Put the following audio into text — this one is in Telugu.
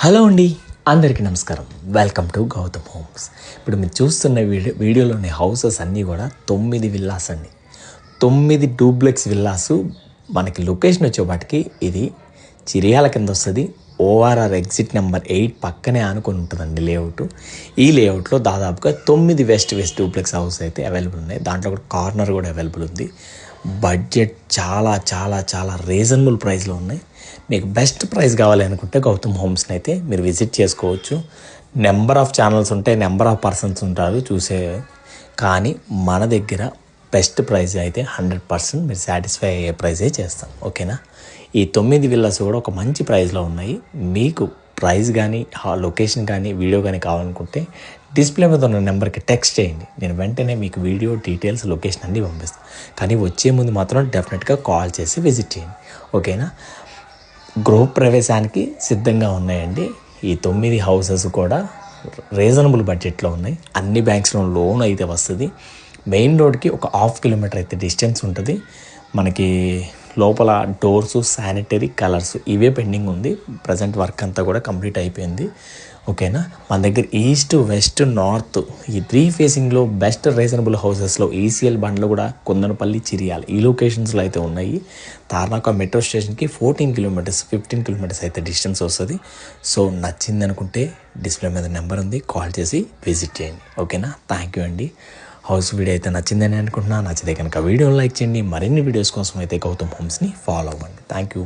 హలో అండి, అందరికీ నమస్కారం. Welcome to Gautam homes. ఇప్పుడు మీరు చూస్తున్న వీడియోలోని హౌసెస్ అన్నీ కూడా 9 విల్లాస్ అండి. 9 డూప్లెక్స్ విల్లాసు. మనకి లొకేషన్ వచ్చేపాటికి ఇది చిరియాల కింద వస్తుంది. ఓఆర్ఆర్ ఎగ్జిట్ నెంబర్ 8 పక్కనే ఆనుకొని ఉంటుందండి లేఅవుట్. ఈ లేఅవుట్లో దాదాపుగా 9 వెస్ట్ డూప్లెక్స్ హౌస్ అయితే అవైలబుల్ ఉన్నాయి. దాంట్లో కూడా కార్నర్ కూడా అవైలబుల్ ఉంది. బడ్జెట్ చాలా చాలా చాలా రీజనబుల్ ప్రైస్లో ఉన్నాయి. మీకు బెస్ట్ ప్రైస్ కావాలి అనుకుంటే గౌతమ్ హోమ్స్ని అయితే మీరు విజిట్ చేసుకోవచ్చు. నెంబర్ ఆఫ్ ఛానల్స్ ఉంటాయి, నెంబర్ ఆఫ్ పర్సన్స్ ఉంటారు చూసే, కానీ మన దగ్గర బెస్ట్ ప్రైస్ అయితే 100% మీరు సాటిస్ఫై అయ్యే ప్రైజే చేస్తాం. ఓకేనా? ఈ 9 విల్లాస్ కూడా ఒక మంచి ప్రైస్లో ఉన్నాయి. మీకు ప్రైస్ కానీ లొకేషన్ కానీ వీడియో కానీ కావాలనుకుంటే డిస్ప్లే మీద ఉన్న నెంబర్కి టెక్స్ట్ చేయండి. నేను వెంటనే మీకు వీడియో డీటెయిల్స్ లొకేషన్ అన్నీ పంపిస్తాను. కానీ వచ్చే ముందు మాత్రం డెఫినెట్గా కాల్ చేసి విజిట్ చేయండి. ఓకేనా? గృహ ప్రవేశానికి సిద్ధంగా ఉన్నాయండి. ఈ 9 హౌసెస్ కూడా రీజనబుల్ బడ్జెట్లో ఉన్నాయి. అన్ని బ్యాంక్స్లో లోన్ అయితే వస్తుంది. మెయిన్ రోడ్కి ఒక 1/2 కిలోమీటర్ అయితే డిస్టెన్స్ ఉంటుంది. మనకి లోపల డోర్సు, శానిటరీ, కలర్స్ ఇవే పెండింగ్ ఉంది. ప్రజెంట్ వర్క్ అంతా కూడా కంప్లీట్ అయిపోయింది. ఓకేనా? మన దగ్గర ఈస్ట్, వెస్ట్, నార్త్ ఈ 3 ఫేసింగ్లో బెస్ట్ రీజనబుల్ హౌసెస్లో ఈసీఎల్ బండ్లు కూడా కొందనపల్లి, చిరియాల ఈ లొకేషన్స్లో అయితే ఉన్నాయి. తార్నాక మెట్రో స్టేషన్కి 14 కిలోమీటర్స్ 15 కిలోమీటర్స్ అయితే డిస్టెన్స్ వస్తుంది. సో నచ్చింది అనుకుంటే డిస్ప్లే మీద నెంబర్ ఉంది, కాల్ చేసి విజిట్ చేయండి. ఓకేనా? థ్యాంక్ యూ అండి. హౌస్ వీడియో అయితే నచ్చిందని అనుకుంటున్నా. నచ్చితే కనుక వీడియోని లైక్ చేయండి. మరిన్ని వీడియోస్ కోసం అయితే గౌతమ్ హోమ్స్ని ఫాలో అవ్వండి. Thank you.